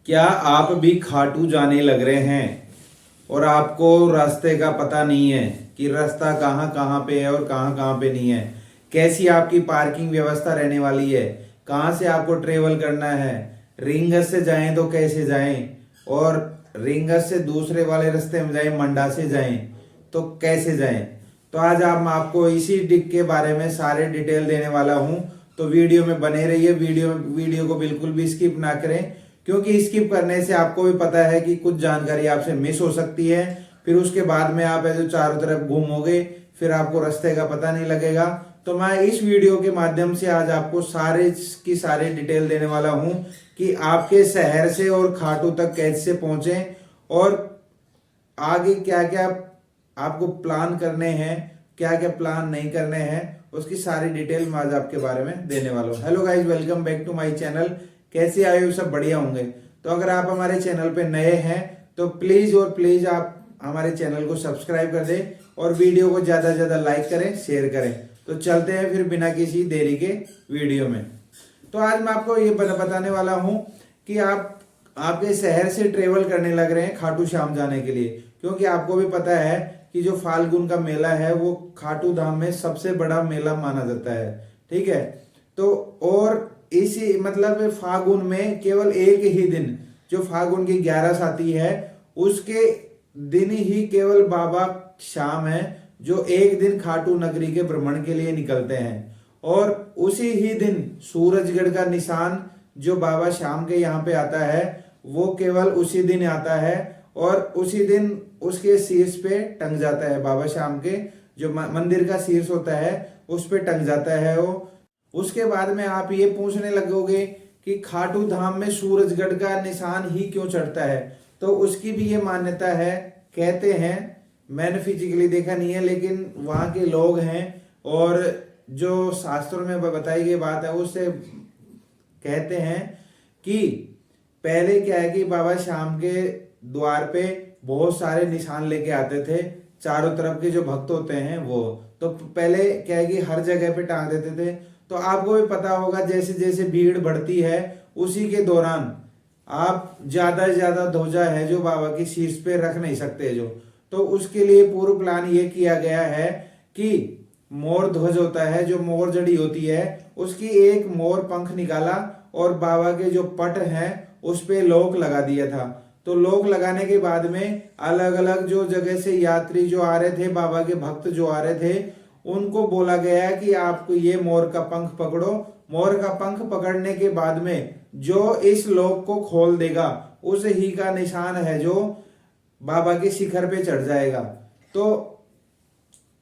क्या आप भी खाटू जाने लग रहे हैं और आपको रास्ते का पता नहीं है कि रास्ता कहाँ कहाँ पे है और कहाँ कहाँ पे नहीं है? कैसी आपकी पार्किंग व्यवस्था रहने वाली है? कहाँ से आपको ट्रेवल करना है? रिंगस से जाएं तो कैसे जाएं? और रिंगस से दूसरे वाले रास्ते में जाएं, मंडा से जाएं तो कैसे जाएं? तो आज आप आपको इसी डिक के बारे में सारे डिटेल देने वाला हूं। तो वीडियो में बने रहिए, वीडियो को बिल्कुल भी स्किप ना करें, क्योंकि स्किप करने से आपको भी पता है कि कुछ जानकारी आपसे मिस हो सकती है। फिर उसके बाद में आप ऐसे चारों तरफ घूमोगे, फिर आपको रास्ते का पता नहीं लगेगा। तो मैं इस वीडियो के माध्यम से आज आपको सारे की सारी डिटेल देने वाला हूं कि आपके शहर से और खाटू तक कैसे पहुंचे और आगे क्या क्या आपको प्लान करने हैं, क्या क्या प्लान नहीं करने हैं, उसकी सारी डिटेल मैं आज आपके बारे में देने वाला हूँ। Hello guys, welcome back to my channel. कैसे आए हो? सब बढ़िया होंगे। तो अगर आप हमारे चैनल पे नए हैं तो प्लीज और प्लीज आप हमारे चैनल को सब्सक्राइब कर दें और वीडियो को ज्यादा से ज्यादा लाइक करें, शेयर करें। तो चलते हैं फिर बिना किसी देरी के वीडियो में। तो आज मैं आपको ये बताने वाला हूँ कि आप आपके शहर से ट्रेवल करने लग रहे हैं खाटू श्याम जाने के लिए, क्योंकि आपको भी पता है कि जो फाल्गुन का मेला है वो खाटू धाम में सबसे बड़ा मेला माना जाता है। ठीक है। तो और इसी मतलब फागुन में केवल एक ही दिन, जो फागुन की 11 आती है उसके दिन ही केवल बाबा श्याम है जो एक दिन खाटू नगरी के भ्रमण के लिए निकलते हैं। और उसी ही दिन सूरजगढ़ का निशान जो बाबा श्याम के यहाँ पे आता है वो केवल उसी दिन आता है और उसी दिन उसके शीर्ष पे टंग जाता है। बाबा श्याम के जो मंदिर का शीर्ष होता है उस पे टंग जाता है वो। उसके बाद में आप ये पूछने लगोगे कि खाटू धाम में सूरजगढ़ का निशान ही क्यों चढ़ता है? तो उसकी भी ये मान्यता है, कहते हैं, मैंने फिजिकली देखा नहीं है लेकिन वहाँ के लोग हैं और जो शास्त्रों में बताई गई बात है उससे कहते हैं कि पहले क्या है कि बाबा श्याम के द्वार पे बहुत सारे निशान लेके आते थे, चारों तरफ के जो भक्त होते हैं वो। तो पहले क्या है कि हर जगह पे टांग देते थे। तो आपको भी पता होगा जैसे जैसे भीड़ बढ़ती है उसी के दौरान आप ज्यादा से ज्यादा ध्वजा है जो बाबा की शीर्ष पे रख नहीं सकते जो। तो उसके लिए पूर्व प्लान ये किया गया है कि मोर ध्वज होता है, जो मोर जड़ी होती है उसकी एक मोर पंख निकाला और बाबा के जो पट हैं उस पे लोक लगा दिया था। तो लोक लगाने के बाद में अलग अलग जो जगह से यात्री जो आ रहे थे, बाबा के भक्त जो आ रहे थे, उनको बोला गया कि आप ये मोर का पंख पकड़ो। मोर का पंख पकड़ने के बाद में जो इस लोक को खोल देगा उस ही का निशान है जो बाबा के शिखर पे चढ़ जाएगा। तो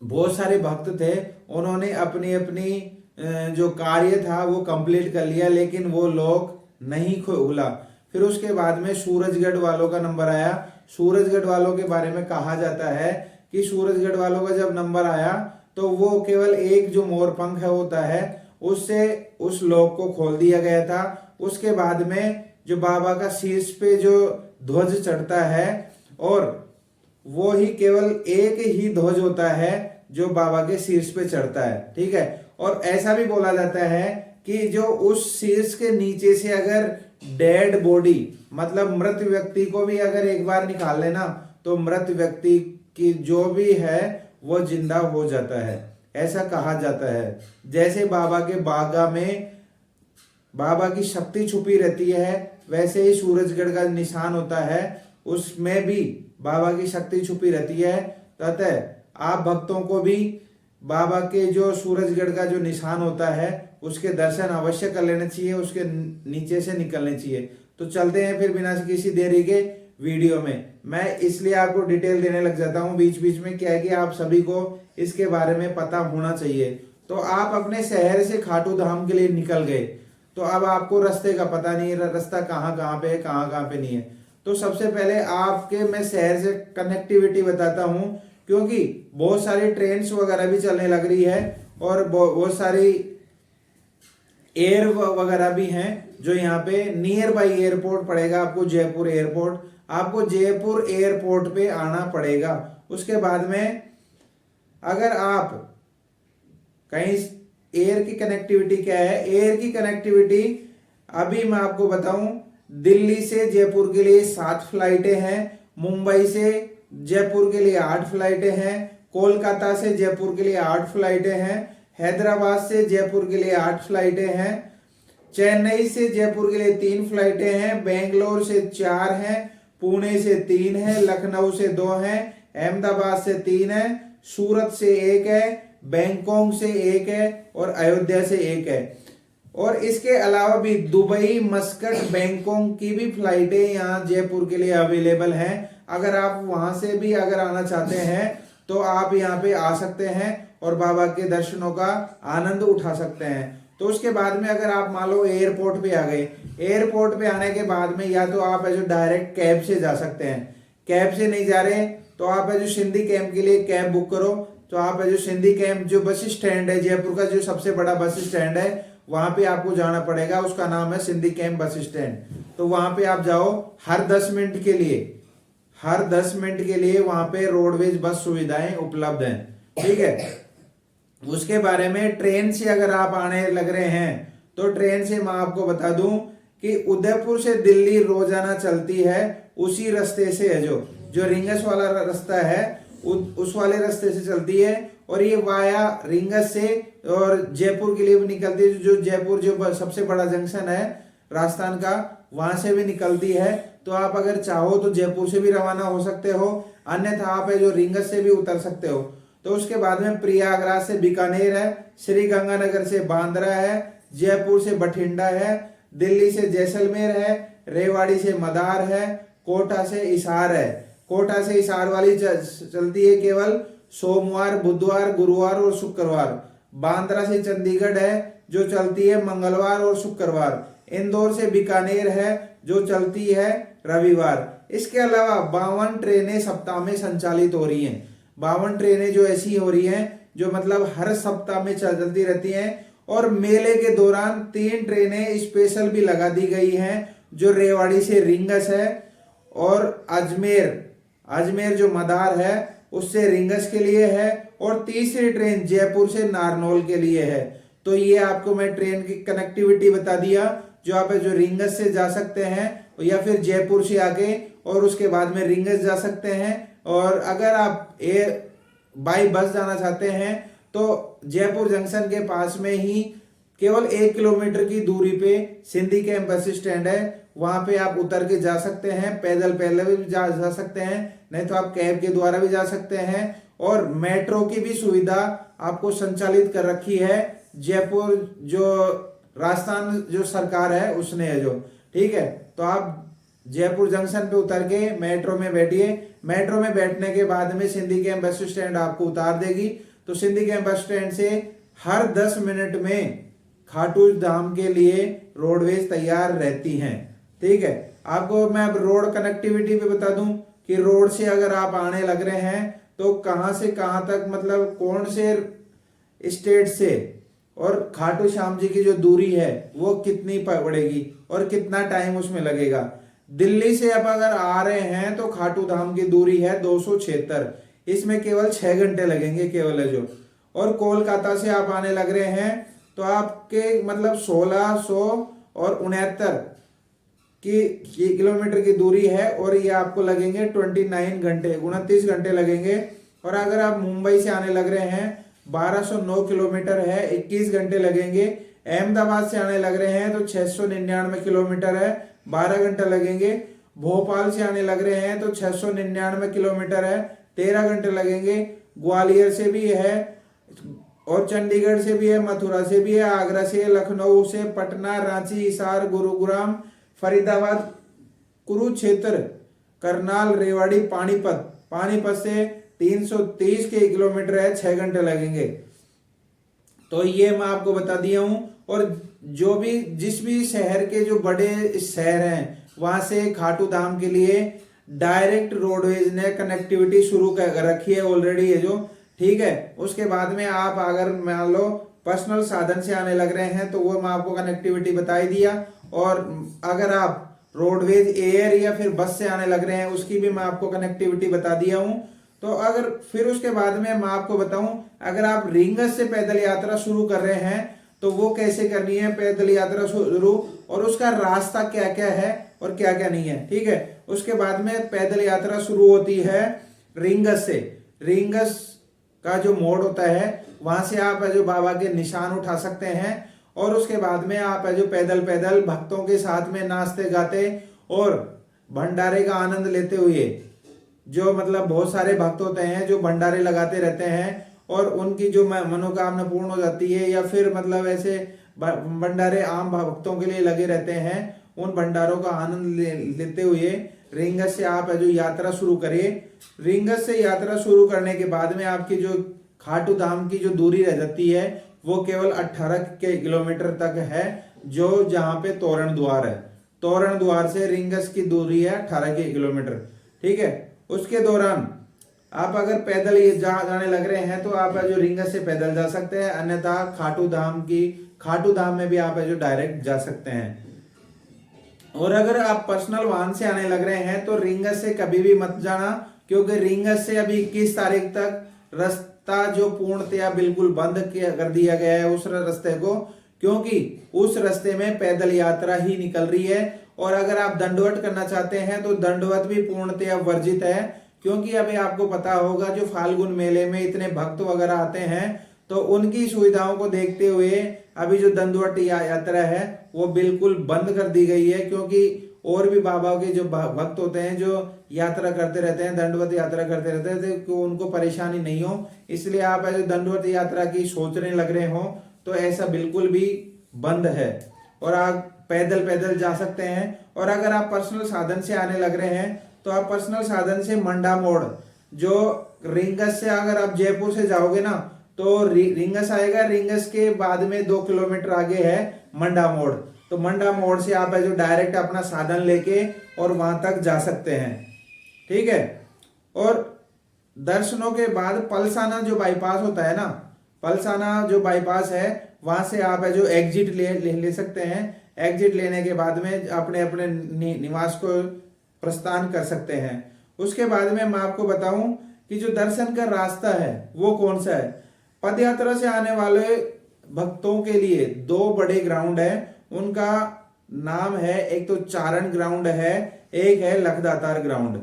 बहुत सारे भक्त थे, उन्होंने अपनी अपनी जो कार्य था वो कंप्लीट कर लिया लेकिन वो लोक नहीं खुला। फिर उसके बाद में सूरजगढ़ वालों का नंबर आया। सूरजगढ़ वालों के बारे में कहा जाता है कि सूरजगढ़ वालों का जब नंबर आया तो वो केवल एक जो मोर पंख होता है उससे उस लोक को खोल दिया गया था। उसके बाद में जो बाबा का शीर्ष पे जो ध्वज चढ़ता है और वो ही केवल एक ही ध्वज होता है जो बाबा के शीर्ष पे चढ़ता है। ठीक है। और ऐसा भी बोला जाता है कि जो उस शीर्ष के नीचे से अगर डेड बॉडी मतलब मृत व्यक्ति को भी अगर एक बार निकाल लेना तो मृत व्यक्ति की जो भी है वो जिंदा हो जाता है, ऐसा कहा जाता है। जैसे बाबा के बागा में बाबा की शक्ति छुपी रहती है वैसे ही सूरजगढ़ का निशान होता है उसमें भी बाबा की शक्ति छुपी रहती है। अतः आप भक्तों को भी बाबा के जो सूरजगढ़ का जो निशान होता है उसके दर्शन अवश्य कर लेने चाहिए, उसके नीचे से निकलने चाहिए। तो चलते हैं फिर बिना किसी देरी के वीडियो में। मैं इसलिए आपको डिटेल देने लग जाता हूँ बीच बीच में, क्या है कि आप सभी को इसके बारे में पता होना चाहिए। तो आप अपने शहर से खाटू धाम के लिए निकल गए, तो अब आपको रास्ते का पता नहीं है, रास्ता कहाँ कहाँ पे है, कहाँ कहाँ पे नहीं है। तो सबसे पहले आपके मैं शहर से कनेक्टिविटी बताता हूँ, क्योंकि बहुत सारी ट्रेन्स वगैरह भी चलने लग रही है और बहुत सारी एयर वगैरह भी हैं जो यहाँ पे नियर बाई एयरपोर्ट पड़ेगा आपको, जयपुर एयरपोर्ट। आपको जयपुर एयरपोर्ट पे आना पड़ेगा। उसके बाद में अगर आप कहीं एयर की कनेक्टिविटी क्या है, एयर की कनेक्टिविटी अभी मैं आपको बताऊं, दिल्ली से जयपुर के लिए 7 फ्लाइटें हैं, मुंबई से जयपुर के लिए 8 फ्लाइटें हैं, कोलकाता से जयपुर के लिए 8 फ्लाइटें हैं, हैदराबाद से जयपुर के लिए 8 फ्लाइटें हैं, चेन्नई से जयपुर के लिए 3 फ्लाइटें हैं, बेंगलोर से 4 हैं, पुणे से 3 है, लखनऊ से 2 हैं, अहमदाबाद से 3 है, सूरत से 1 है, बैंकॉक से 1 है और अयोध्या से 1 है। और इसके अलावा भी दुबई, मस्कट, बैंकॉक की भी फ्लाइटें यहाँ जयपुर के लिए अवेलेबल हैं। अगर आप वहां से भी अगर आना चाहते हैं तो आप यहाँ पे आ सकते हैं और बाबा के दर्शनों का आनंद उठा सकते हैं। तो उसके बाद में अगर आप मान लो एयरपोर्ट पे आ गए, एयरपोर्ट पे आने के बाद में या तो आप जो डायरेक्ट कैब से जा सकते हैं, कैब से नहीं जा रहे तो आप जो सिंधी कैंप के लिए कैब बुक करो। तो आप जो सिंधी कैंप जो बस स्टैंड है जयपुर का, जो सबसे बड़ा बस स्टैंड है, वहां पे आपको जाना पड़ेगा। उसका नाम है सिंधी कैंप बस स्टैंड। तो वहां पे आप जाओ, हर 10 मिनट के लिए वहां पे रोडवेज बस सुविधाएं उपलब्ध हैं। ठीक है। उसके बारे में ट्रेन से अगर आप आने लग रहे हैं तो ट्रेन से मैं आपको बता दूं कि उदयपुर से दिल्ली रोजाना चलती है, उसी रास्ते से है जो रिंगस वाला रास्ता है, उस वाले रास्ते से चलती है। और ये वाया रिंगस से और जयपुर के लिए भी निकलती है। जो जयपुर जो सबसे बड़ा जंक्शन है राजस्थान का, वहां से भी निकलती है। तो आप अगर चाहो तो जयपुर से भी रवाना हो सकते हो, अन्यथा आप है जो रिंगस से भी उतर सकते हो। तो उसके बाद में प्रयागराज से बीकानेर है, श्री गंगानगर से बांद्रा है, जयपुर से बठिंडा है, दिल्ली से जैसलमेर है, रेवाड़ी से मदार है, कोटा से हिसार है। कोटा से हिसार वाली चलती है केवल सोमवार, बुधवार, गुरुवार और शुक्रवार। बांद्रा से चंडीगढ़ है जो चलती है मंगलवार और शुक्रवार। इंदौर से बीकानेर है जो चलती है रविवार। इसके अलावा 52 ट्रेनें सप्ताह में संचालित हो रही हैं। 52 ट्रेनें जो ऐसी हो रही हैं जो मतलब हर सप्ताह में चलती रहती हैं। और मेले के दौरान 3 ट्रेनें स्पेशल भी लगा दी गई हैं, जो रेवाड़ी से रिंगस है और अजमेर जो मदार है उससे रिंगस के लिए है, और तीसरी ट्रेन जयपुर से नारनौल के लिए है। तो ये आपको मैं ट्रेन की कनेक्टिविटी बता दिया, जो आप जो रिंगस से जा सकते हैं या फिर जयपुर से आके और उसके बाद में रिंगस जा सकते हैं। और अगर आप बाई बस जाना चाहते हैं तो जयपुर जंक्शन के पास में ही केवल 1 किलोमीटर की दूरी पे सिंधी कैंप बस स्टैंड है, वहां पे आप उतर के जा सकते हैं। पैदल भी जा सकते हैं, नहीं तो आप कैब के द्वारा भी जा सकते हैं। और मेट्रो की भी सुविधा आपको संचालित कर रखी है जयपुर जो राजस्थान जो सरकार है उसने है जो। ठीक है। तो आप जयपुर जंक्शन पे उतर के मेट्रो में बैठिए। मेट्रो में बैठने के बाद में सिंधी कैंप बस स्टैंड आपको उतार देगी। तो सिंधी कैंप बस स्टैंड से हर 10 मिनट में खाटू धाम के लिए रोडवेज तैयार रहती हैं। ठीक है। आपको मैं अब रोड कनेक्टिविटी पे बता दूं कि रोड से अगर आप आने लग रहे हैं तो कहां से कहां तक, मतलब कौन से स्टेट से और खाटू श्याम जी की जो दूरी है वो कितनी पड़ेगी और कितना टाइम उसमें लगेगा। दिल्ली से आप अगर आ रहे हैं तो खाटू धाम की दूरी है 276, इसमें केवल 6 घंटे लगेंगे केवल है जो। और कोलकाता से आप आने लग रहे हैं तो आपके मतलब 1669 की किलोमीटर की दूरी है, और ये आपको लगेंगे 29 घंटे लगेंगे। और अगर आप मुंबई से आने लग रहे हैं 1209 किलोमीटर है, 21 घंटे लगेंगे। अहमदाबाद से आने लग रहे हैं तो 699 किलोमीटर है, 12 घंटे लगेंगे। भोपाल से आने लग रहे हैं तो 699 किलोमीटर है, 13 घंटे लगेंगे। ग्वालियर से भी है और चंडीगढ़ से भी है, मथुरा से भी है, आगरा से, लखनऊ से, पटना, रांची, हिसार, गुरुग्राम, फरीदाबाद, कुरुक्षेत्र, करनाल, रेवाड़ी, पानीपत से 330 के किलोमीटर है, 6 घंटे लगेंगे। तो ये मैं आपको बता दिया हूं। और जो भी जिस भी शहर के जो बड़े शहर हैं वहां से खाटू धाम के लिए डायरेक्ट रोडवेज ने कनेक्टिविटी शुरू कर रखी है ऑलरेडी है जो। ठीक है। उसके बाद में आप अगर मान लो पर्सनल साधन से आने लग रहे हैं तो वो मैं आपको कनेक्टिविटी बता ही दिया। और अगर आप रोडवेज एयर या फिर बस से आने लग रहे हैं उसकी भी मैं आपको कनेक्टिविटी बता दिया हूं। तो अगर फिर उसके बाद में मैं आपको बताऊं, अगर आप रिंगस से पैदल यात्रा शुरू कर रहे हैं तो वो कैसे करनी है पैदल यात्रा शुरू, और उसका रास्ता क्या क्या है और क्या क्या नहीं है। ठीक है, उसके बाद में पैदल यात्रा शुरू होती है रिंगस से। रिंगस का जो मोड़ होता है वहां से आप जो बाबा के निशान उठा सकते हैं, और उसके बाद में आप जो पैदल पैदल भक्तों के साथ में नाचते गाते और भंडारे का आनंद लेते हुए, जो मतलब बहुत सारे भक्त होते हैं जो भंडारे लगाते रहते हैं और उनकी जो मनोकामना पूर्ण हो जाती है, या फिर मतलब ऐसे भंडारे आम भक्तों के लिए लगे रहते हैं, उन भंडारों का आनंद लेते हुए रिंगस से आप जो यात्रा शुरू करिए। रिंगस से यात्रा शुरू करने के बाद में आपकी जो खाटू धाम की जो दूरी रह जाती है वो केवल 18 किलोमीटर तक है, जो जहां पे तोरण द्वार है। तोरण द्वार से रिंगस की दूरी है 18 किलोमीटर। ठीक है, उसके दौरान आप अगर पैदल ये जाने लग रहे हैं तो आप जो रिंगस से पैदल जा सकते हैं, अन्यथा खाटू धाम में भी आप जो डायरेक्ट जा सकते हैं। और अगर आप पर्सनल वाहन से आने लग रहे हैं तो रिंगस से कभी भी मत जाना, क्योंकि रिंगस से अभी 21 तारीख तक रास्ता जो पूर्णतया बिल्कुल बंद कर दिया गया है उस रास्ते को, क्योंकि उस रास्ते में पैदल यात्रा ही निकल रही है। और अगर आप दंडवत करना चाहते हैं तो दंडवत भी पूर्णतया वर्जित है, क्योंकि अभी आपको पता होगा जो फाल्गुन मेले में इतने भक्त वगैरह आते हैं, तो उनकी सुविधाओं को देखते हुए अभी जो दंडवत यात्रा है वो बिल्कुल बंद कर दी गई है, क्योंकि और भी बाबा के जो भक्त होते हैं जो यात्रा करते रहते हैं, दंडवत यात्रा करते रहते हैं, तो उनको परेशानी नहीं हो, इसलिए आप ऐसे दंडवत यात्रा की सोचने लग रहे हो तो ऐसा बिल्कुल भी बंद है और आप पैदल पैदल जा सकते हैं। और अगर आप पर्सनल साधन से आने लग रहे हैं तो आप पर्सनल साधन से मंडा मोड़, जो रिंगस से अगर आप जयपुर से जाओगे ना तो रिंगस आएगा, रिंगस के बाद में 2 किलोमीटर आगे है मंडा मोड़, तो मंडा मोड़ से आप जो डायरेक्ट अपना साधन लेके और वहां तक जा सकते हैं। ठीक है, और दर्शनों के बाद पलसाना जो बाईपास होता है ना, पलसाना जो बाईपास है वहां से आप जो एग्जिट ले सकते हैं। एग्जिट लेने के बाद में अपने अपने निवास को प्रस्थान कर सकते हैं। उसके बाद में मैं आपको बताऊं कि जो दर्शन का रास्ता है वो कौन सा है। पद यात्रा से आने वाले भक्तों के लिए 2 बड़े ग्राउंड है, उनका नाम है, एक तो चारण ग्राउंड है, एक है लखदातार ग्राउंड।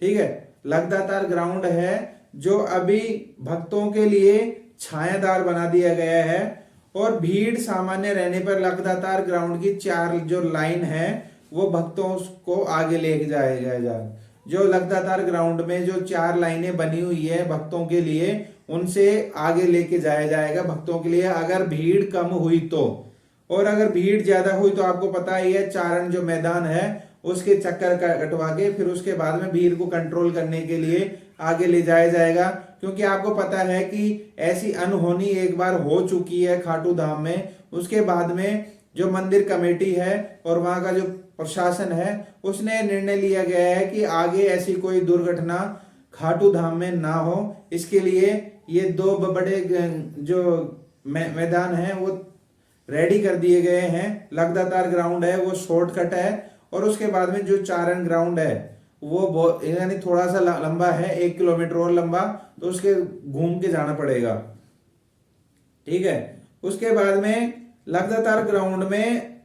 ठीक है, लखदातार ग्राउंड है जो अभी भक्तों के लिए छायादार बना दिया गया है, और भीड़ सामान्य रहने पर लखदातार ग्राउंड की 4 जो लाइन है वो भक्तों को आगे लेके जाएगा। जो लखदातार ग्राउंड में जो 4 लाइनें बनी हुई है भक्तों के लिए, उनसे आगे लेके जाया जाएगा भक्तों के लिए, अगर भीड़ कम हुई तो। और अगर भीड़ ज्यादा हुई तो आपको पता ही है चारण जो मैदान है उसके चक्कर कटवा के फिर उसके बाद में भीड़ को कंट्रोल करने के लिए आगे ले जाया जाएगा, क्योंकि आपको पता है कि ऐसी अनहोनी एक बार हो चुकी है खाटू धाम में। उसके बाद में जो मंदिर कमेटी है और वहां का जो प्रशासन है उसने निर्णय लिया गया है कि आगे ऐसी कोई दुर्घटना खाटू धाम में ना हो, इसके लिए ये 2 बड़े जो मैदान है वो रेडी कर दिए गए हैं। लखदातार ग्राउंड है वो शॉर्टकट है, और उसके बाद में जो चारण ग्राउंड है वो यानी थोड़ा सा लंबा है, 1 किलोमीटर और लंबा, तो उसके घूम के जाना पड़ेगा। ठीक है, उसके बाद में लखदातार ग्राउंड में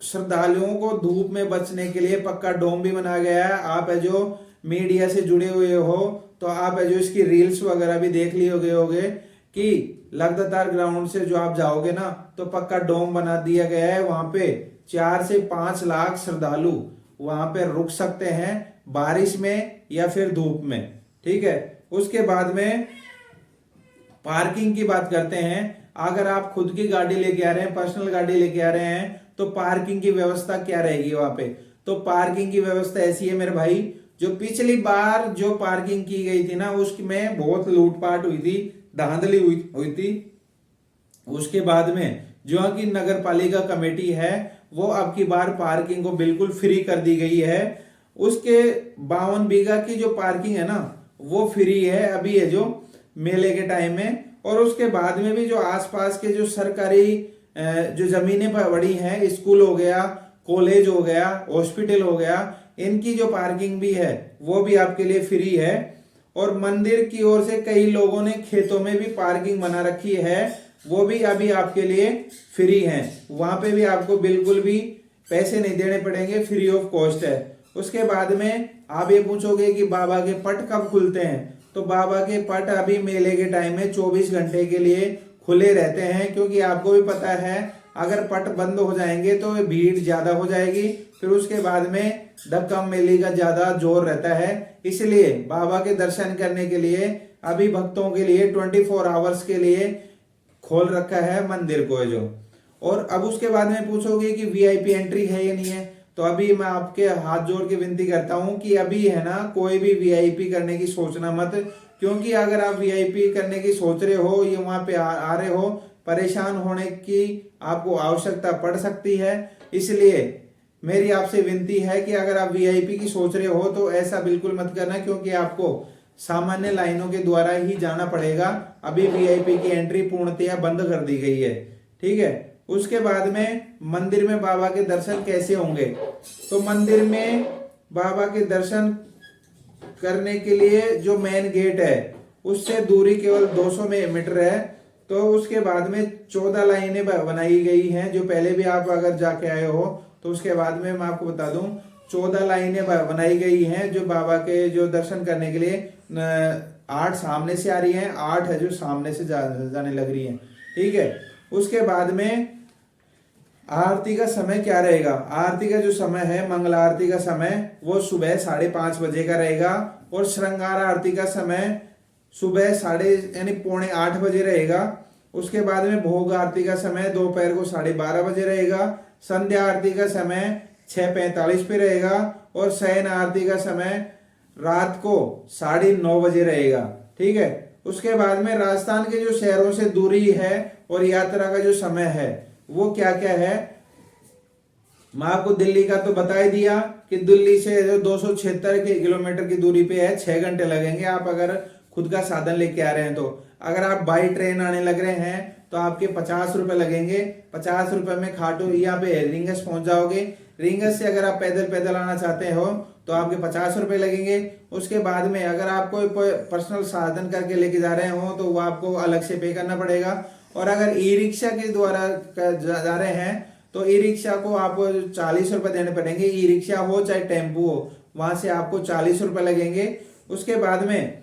श्रद्धालुओं को धूप में बचने के लिए पक्का डोम भी बनाया गया है। आप जो मीडिया से जुड़े हुए हो तो आप जो इसकी रील्स वगैरह भी देख लिए होगे कि लखदातार ग्राउंड से जो आप जाओगे ना तो पक्का डोम बना दिया गया है, वहां पे 4 से 5 लाख श्रद्धालु वहां पे रुक सकते हैं, बारिश में या फिर धूप में। ठीक है, उसके बाद में पार्किंग की बात करते हैं। अगर आप खुद की गाड़ी लेके आ रहे हैं, पर्सनल गाड़ी लेके आ रहे हैं, तो पार्किंग की व्यवस्था क्या रहेगी वहां पे। तो पार्किंग की व्यवस्था ऐसी है मेरे भाई, जो पिछली बार जो पार्किंग की गई थी ना उसमें बहुत लूटपाट हुई थी, धांधली हुई थी। उसके बाद में जो कि नगर पालिका कमेटी है वो अब की बार पार्किंग को बिल्कुल फ्री कर दी गई है। उसके 52 बीघा की जो पार्किंग है ना वो फ्री है अभी है जो मेले के टाइम में। और उसके बाद में भी जो आसपास के जो सरकारी जो जमीनें बड़ी हैं, स्कूल हो गया, कॉलेज हो गया, हॉस्पिटल हो गया, इनकी जो पार्किंग भी है वो भी आपके लिए फ्री है। और मंदिर की ओर से कई लोगों ने खेतों में भी पार्किंग बना रखी है, वो भी अभी आपके लिए फ्री है। वहां पे भी आपको बिल्कुल भी पैसे नहीं देने पड़ेंगे, फ्री ऑफ कॉस्ट है। उसके बाद में आप ये पूछोगे कि बाबा के पट कब खुलते हैं, तो बाबा के पट अभी मेले के टाइम में 24 घंटे के लिए खुले रहते हैं, क्योंकि आपको भी पता है अगर पट बंद हो जाएंगे तो भीड़ ज्यादा हो जाएगी, फिर उसके बाद में धक्का मेले का ज्यादा जोर रहता है। इसलिए बाबा के दर्शन करने के लिए अभी भक्तों के लिए 24 आवर्स के लिए खोल रखा है मंदिर को जो। और अब उसके बाद में पूछोगे कि वीआईपी एंट्री है या नहीं है, तो अभी मैं आपके हाथ जोड़ के विनती करता हूं कि अभी है ना कोई भी वीआईपी करने की सोचना मत, क्योंकि अगर आप वीआईपी करने की सोच रहे हो, ये वहां पे आ रहे हो, परेशान होने की आपको आवश्यकता पड़ सकती है। इसलिए मेरी आपसे विनती है कि अगर आप वीआईपी की सोच रहे हो तो ऐसा बिल्कुल मत करना, क्योंकि आपको सामान्य लाइनों के द्वारा ही जाना पड़ेगा। अभी वीआईपी की एंट्री पूर्णतया बंद कर दी गई है, ठीक है। उसके बाद में मंदिर में बाबा के दर्शन कैसे होंगे, तो मंदिर में बाबा के दर्शन करने के लिए जो मेन गेट है उससे दूरी केवल 200 मीटर है। तो उसके बाद में 14 लाइनें बनाई गई हैं, जो पहले भी आप अगर जाके आए हो तो उसके बाद में मैं आपको बता दूं 14 लाइनें बनाई गई हैं जो बाबा के जो दर्शन करने के लिए 8 सामने से आ रही हैं, 8 है जो सामने से जाने लग रही हैं, ठीक है। उसके बाद में आरती का समय क्या रहेगा, आरती का जो समय है मंगल आरती का समय वो सुबह 5:30 बजे का रहेगा, और श्रृंगार आरती का समय सुबह 8:30 बजे रहेगा। उसके बाद में भोग आरती का समय दोपहर को 12:30 बजे रहेगा। संध्या आरती का समय 6:45 पे रहेगा, और शयन आरती का समय रात को 9:30 बजे रहेगा, ठीक है। उसके बाद में राजस्थान के जो शहरों से दूरी है और यात्रा का जो समय है वो क्या क्या है, मैं आपको दिल्ली का तो बता ही दिया कि दिल्ली से जो 276 किलोमीटर की दूरी पे है, 6 घंटे लगेंगे आप अगर खुद का साधन लेके आ रहे हैं। तो अगर आप बाई ट्रेन आने लग रहे हैं तो आपके 50 रुपए लगेंगे। 50 रुपए में खाटू यहाँ पे रिंगस पहुंच जाओगे। रिंगस से अगर आप पैदल आना चाहते हो तो आपके 50 रुपए लगेंगे। उसके बाद में अगर आप कोई पर्सनल साधन करके लेके जा रहे हो तो वो आपको अलग से पे करना पड़ेगा। और अगर ई रिक्शा के द्वारा जा रहे हैं तो ई रिक्शा को आपको 40 रुपए देने पड़ेंगे। ई रिक्शा हो चाहे टेम्पू हो, वहां से आपको 40 रुपए लगेंगे। उसके बाद में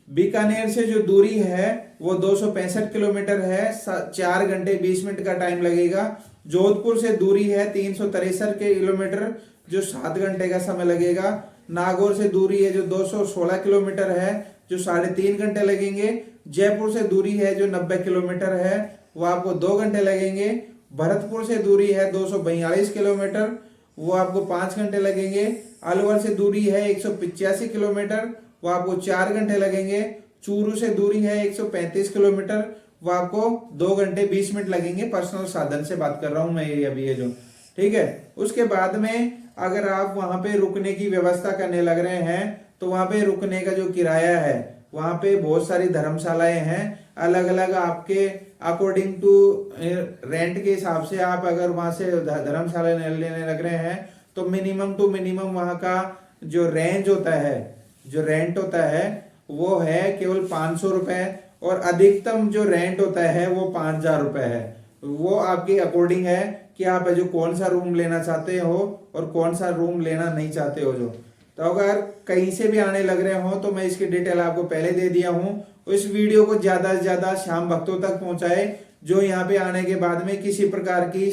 बीकानेर से जो दूरी है वो 265 किलोमीटर है, 4 घंटे 20 मिनट का टाइम लगेगा। जोधपुर से दूरी है 363 किलोमीटर, जो 7 घंटे का समय लगेगा। नागौर से दूरी है जो 216 किलोमीटर है, जो 3.5 घंटे लगेंगे। जयपुर से दूरी है जो 90 किलोमीटर है, वो आपको 2 घंटे लगेंगे। भरतपुर से दूरी है 242 किलोमीटर, वो आपको 5 घंटे लगेंगे। अलवर से दूरी है 185 किलोमीटर, वो आपको 4 घंटे लगेंगे। चूरू से दूरी है 135 किलोमीटर, वो आपको 2 घंटे 20 मिनट लगेंगे। पर्सनल साधन से बात कर रहा हूं मैं ये जो, ठीक है। उसके बाद में अगर आप वहां पे रुकने की व्यवस्था करने लग रहे हैं तो वहां पे रुकने का जो किराया है, वहां पे बहुत सारी धर्मशालाएं हैं अलग अलग, आपके अकॉर्डिंग टू रेंट के हिसाब से आप अगर वहां से धर्मशाला लेने लग रहे हैं तो मिनिमम टू मिनिमम वहां का जो रेंज होता है, जो रेंट होता है वो है केवल 500 रुपए, और अधिकतम जो रेंट होता है वो 5000 रुपए है। वो आपके अकॉर्डिंग है कि आप जो कौन सा रूम लेना चाहते हो और कौन सा रूम लेना नहीं चाहते हो। जो तो अगर कहीं से भी आने लग रहे हो तो मैं इसकी डिटेल आपको पहले दे दिया हूं। इस वीडियो को ज्यादा से ज्यादा शाम भक्तों तक पहुंचाए, जो यहाँ पे आने के बाद में किसी प्रकार की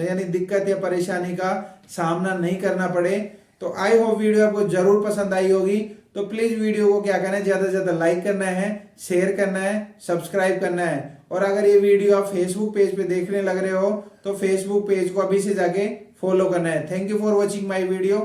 यानी दिक्कत या परेशानी का सामना नहीं करना पड़े। तो आई होप वीडियो आपको जरूर पसंद आई होगी। तो प्लीज वीडियो को क्या करना है, ज्यादा से ज्यादा लाइक करना है, शेयर करना है, सब्सक्राइब करना है। और अगर ये वीडियो आप फेसबुक पेज पे देखने लग रहे हो तो फेसबुक पेज को अभी से जाके फॉलो करना है। Thank you for watching my video.